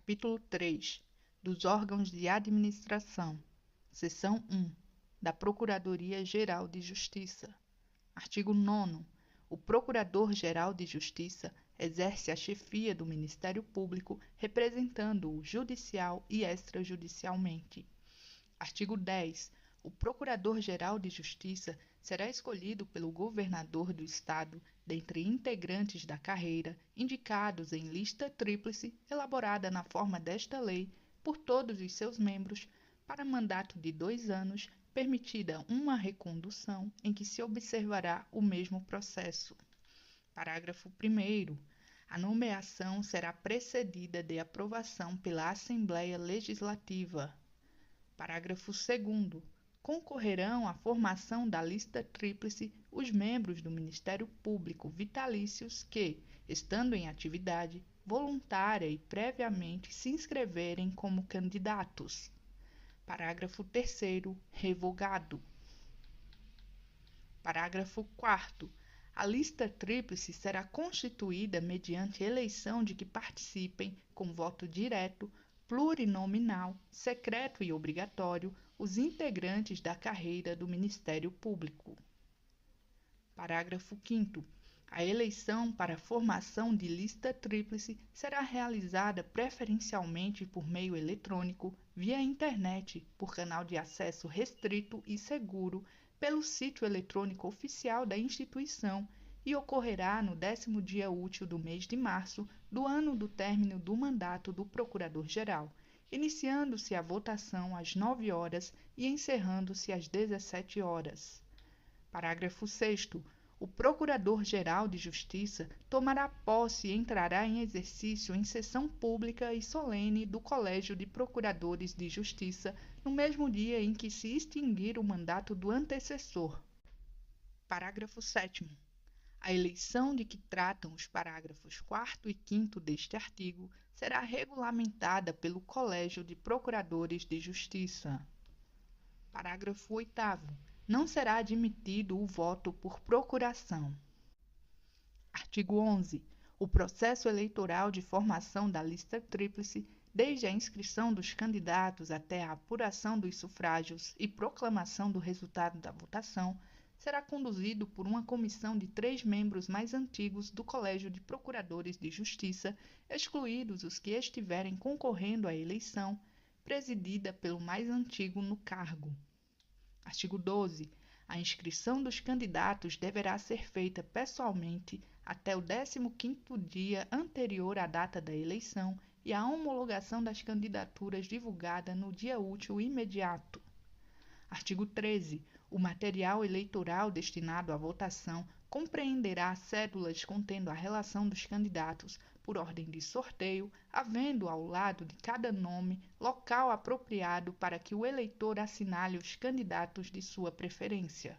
Capítulo 3. Dos órgãos de administração. Seção 1. Da Procuradoria-Geral de Justiça. Artigo 9º. O Procurador-Geral de Justiça exerce a chefia do Ministério Público, representando-o judicial e extrajudicialmente. Artigo 10. O Procurador-Geral de Justiça será escolhido pelo governador do Estado dentre integrantes da carreira, indicados em lista tríplice, elaborada na forma desta lei, por todos os seus membros, para mandato de 2 anos, permitida uma recondução em que se observará o mesmo processo. Parágrafo 1º. A nomeação será precedida de aprovação pela Assembleia Legislativa. Parágrafo 2º. Concorrerão à formação da lista tríplice os membros do Ministério Público vitalícios que, estando em atividade, voluntária e previamente se inscreverem como candidatos. Parágrafo 3º. Revogado. Parágrafo 4º. A lista tríplice será constituída mediante eleição de que participem, com voto direto, plurinominal, secreto e obrigatório, os integrantes da carreira do Ministério Público. Parágrafo 5º. A eleição para a formação de lista tríplice será realizada preferencialmente por meio eletrônico, via internet, por canal de acesso restrito e seguro, pelo sítio eletrônico oficial da instituição e ocorrerá no 10º dia útil do mês de março do ano do término do mandato do Procurador-Geral, iniciando-se a votação às 9 horas e encerrando-se às 17 horas. Parágrafo 6º. O Procurador-Geral de Justiça tomará posse e entrará em exercício em sessão pública e solene do Colégio de Procuradores de Justiça no mesmo dia em que se extinguir o mandato do antecessor. Parágrafo 7º. A eleição de que tratam os parágrafos 4º e 5º deste artigo será regulamentada pelo Colégio de Procuradores de Justiça. Parágrafo 8º. Não será admitido o voto por procuração. Artigo 11. O processo eleitoral de formação da lista tríplice, desde a inscrição dos candidatos até a apuração dos sufrágios e proclamação do resultado da votação, será conduzido por uma comissão de 3 membros mais antigos do Colégio de Procuradores de Justiça, excluídos os que estiverem concorrendo à eleição, presidida pelo mais antigo no cargo. Artigo 12. A inscrição dos candidatos deverá ser feita pessoalmente até o 15º dia anterior à data da eleição e a homologação das candidaturas divulgada no dia útil imediato. Artigo 13. O material eleitoral destinado à votação compreenderá cédulas contendo a relação dos candidatos por ordem de sorteio, havendo ao lado de cada nome local apropriado para que o eleitor assinale os candidatos de sua preferência.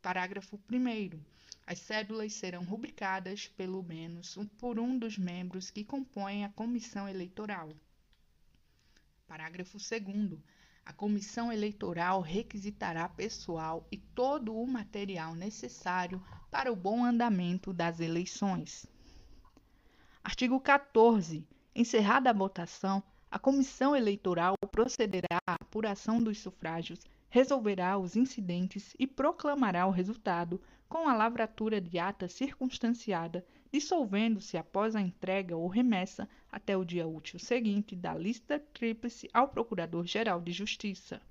Parágrafo 1º. As cédulas serão rubricadas pelo menos por um dos membros que compõem a comissão eleitoral. Parágrafo 2º. A comissão eleitoral requisitará pessoal e todo o material necessário para o bom andamento das eleições. Artigo 14. Encerrada a votação, a comissão eleitoral procederá à apuração dos sufrágios, resolverá os incidentes e proclamará o resultado com a lavratura de ata circunstanciada, dissolvendo-se após a entrega ou remessa até o dia útil seguinte da lista tríplice ao Procurador-Geral de Justiça.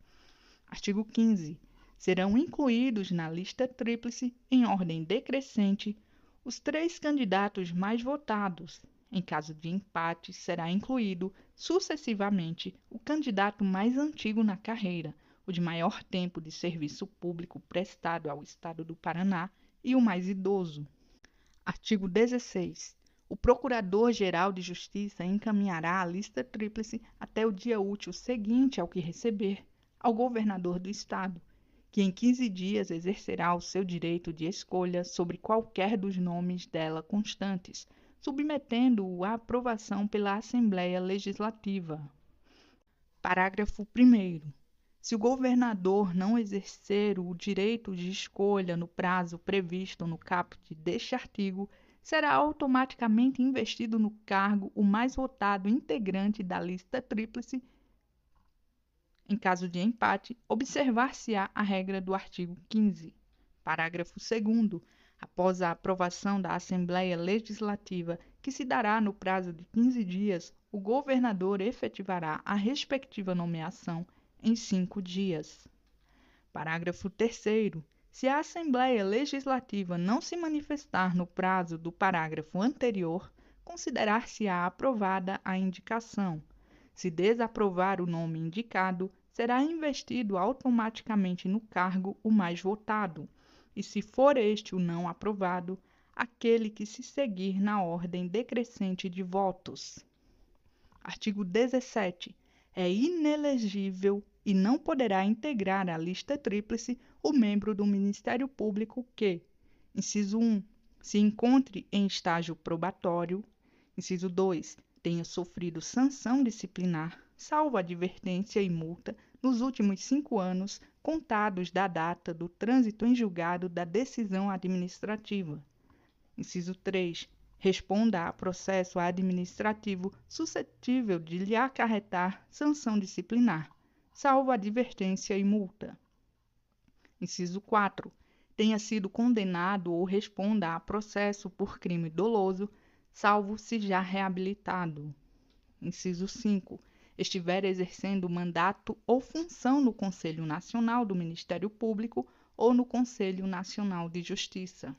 Artigo 15. Serão incluídos na lista tríplice, em ordem decrescente, os 3 candidatos mais votados. Em caso de empate, será incluído, sucessivamente, o candidato mais antigo na carreira, o de maior tempo de serviço público prestado ao Estado do Paraná e o mais idoso. Artigo 16. O Procurador-Geral de Justiça encaminhará a lista tríplice até o dia útil seguinte ao que receber, ao governador do Estado, que em 15 dias exercerá o seu direito de escolha sobre qualquer dos nomes dela constantes, submetendo-o à aprovação pela Assembleia Legislativa. Parágrafo 1º. Se o governador não exercer o direito de escolha no prazo previsto no caput deste artigo, será automaticamente investido no cargo o mais votado integrante da lista tríplice. Em caso de empate, observar-se-á a regra do artigo 15. Parágrafo 2º. Após a aprovação da Assembleia Legislativa, que se dará no prazo de 15 dias, o governador efetivará a respectiva nomeação em 5 dias. Parágrafo 3º. Se a Assembleia Legislativa não se manifestar no prazo do parágrafo anterior, considerar-se-á aprovada a indicação. Se desaprovar o nome indicado, será investido automaticamente no cargo o mais votado, e se for este o não aprovado, aquele que se seguir na ordem decrescente de votos. Artigo 17. É inelegível e não poderá integrar a lista tríplice o membro do Ministério Público que, inciso 1, se encontre em estágio probatório, inciso 2, tenha sofrido sanção disciplinar, salvo advertência e multa, nos últimos 5 anos, contados da data do trânsito em julgado da decisão administrativa. Inciso 3. Responda a processo administrativo suscetível de lhe acarretar sanção disciplinar, salvo advertência e multa. Inciso 4. Tenha sido condenado ou responda a processo por crime doloso, salvo se já reabilitado. Inciso 5. Estiver exercendo mandato ou função no Conselho Nacional do Ministério Público ou no Conselho Nacional de Justiça.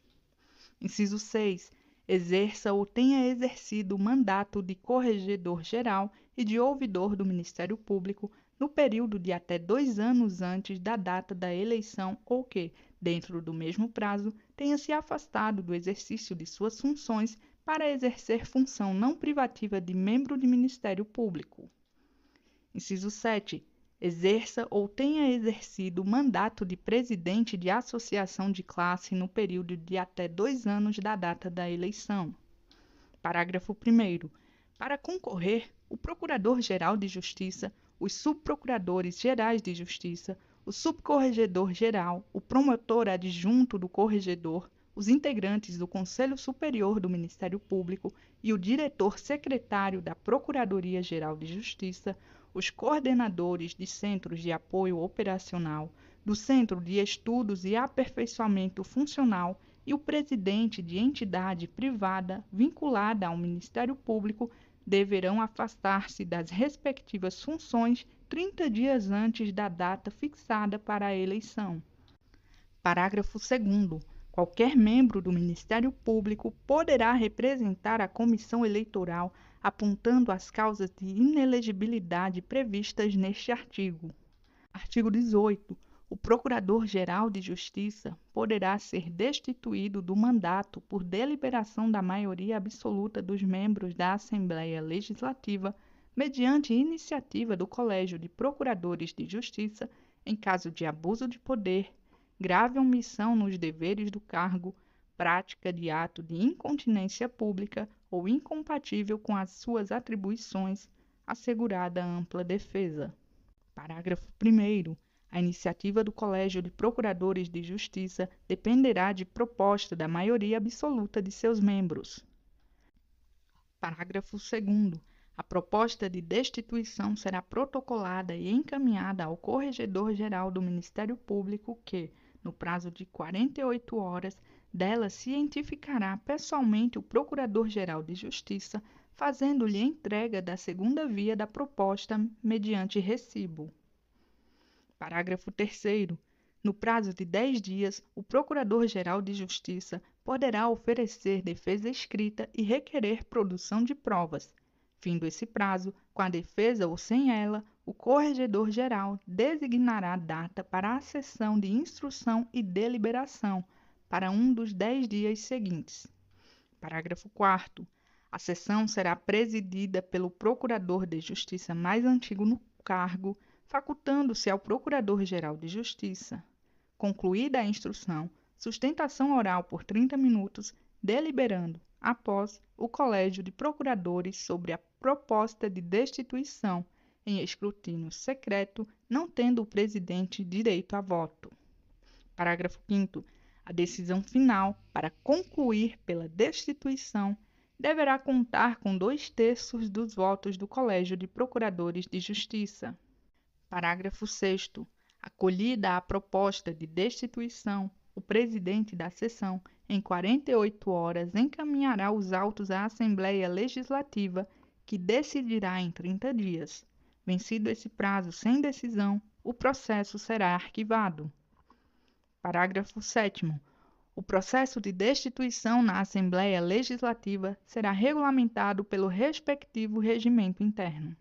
Inciso 6. Exerça ou tenha exercido mandato de corregedor-geral e de ouvidor do Ministério Público no período de até 2 anos antes da data da eleição ou que, dentro do mesmo prazo, tenha se afastado do exercício de suas funções para exercer função não privativa de membro de Ministério Público. Inciso 7. Exerça ou tenha exercido mandato de presidente de associação de classe no período de até 2 anos da data da eleição. Parágrafo 1º. Para concorrer, o Procurador-Geral de Justiça, os Subprocuradores-Gerais de Justiça, o Subcorregedor-Geral, o Promotor Adjunto do Corregedor, os integrantes do Conselho Superior do Ministério Público e o Diretor-Secretário da Procuradoria-Geral de Justiça, os coordenadores de centros de apoio operacional, do Centro de Estudos e Aperfeiçoamento Funcional e o presidente de entidade privada vinculada ao Ministério Público deverão afastar-se das respectivas funções 30 dias antes da data fixada para a eleição. Parágrafo 2º. Qualquer membro do Ministério Público poderá representar a Comissão Eleitoral apontando as causas de inelegibilidade previstas neste artigo. Artigo 18. O Procurador-Geral de Justiça poderá ser destituído do mandato por deliberação da maioria absoluta dos membros da Assembleia Legislativa, mediante iniciativa do Colégio de Procuradores de Justiça, em caso de abuso de poder, grave omissão nos deveres do cargo, prática de ato de incontinência pública ou incompatível com as suas atribuições, assegurada ampla defesa. Parágrafo 1º. A iniciativa do Colégio de Procuradores de Justiça dependerá de proposta da maioria absoluta de seus membros. Parágrafo 2º. A proposta de destituição será protocolada e encaminhada ao Corregedor-Geral do Ministério Público que, no prazo de 48 horas, dela cientificará pessoalmente o Procurador-Geral de Justiça, fazendo-lhe entrega da segunda via da proposta mediante recibo. Parágrafo 3º. No prazo de 10 dias, o Procurador-Geral de Justiça poderá oferecer defesa escrita e requerer produção de provas. Findo esse prazo, com a defesa ou sem ela, o Corregedor-Geral designará data para a sessão de instrução e deliberação para um dos 10 dias seguintes. Parágrafo 4º. A sessão será presidida pelo Procurador de Justiça mais antigo no cargo, facultando-se ao Procurador-Geral de Justiça, concluída a instrução, sustentação oral por 30 minutos, deliberando, após, o Colégio de Procuradores sobre a proposta de destituição, em escrutínio secreto, não tendo o presidente direito a voto. Parágrafo 5º. A decisão final, para concluir pela destituição, deverá contar com 2/3 dos votos do Colégio de Procuradores de Justiça. Parágrafo 6º. Acolhida a proposta de destituição, o presidente da sessão, em 48 horas, encaminhará os autos à Assembleia Legislativa, que decidirá em 30 dias. Vencido esse prazo sem decisão, o processo será arquivado. Parágrafo 7º. O processo de destituição na Assembleia Legislativa será regulamentado pelo respectivo regimento interno.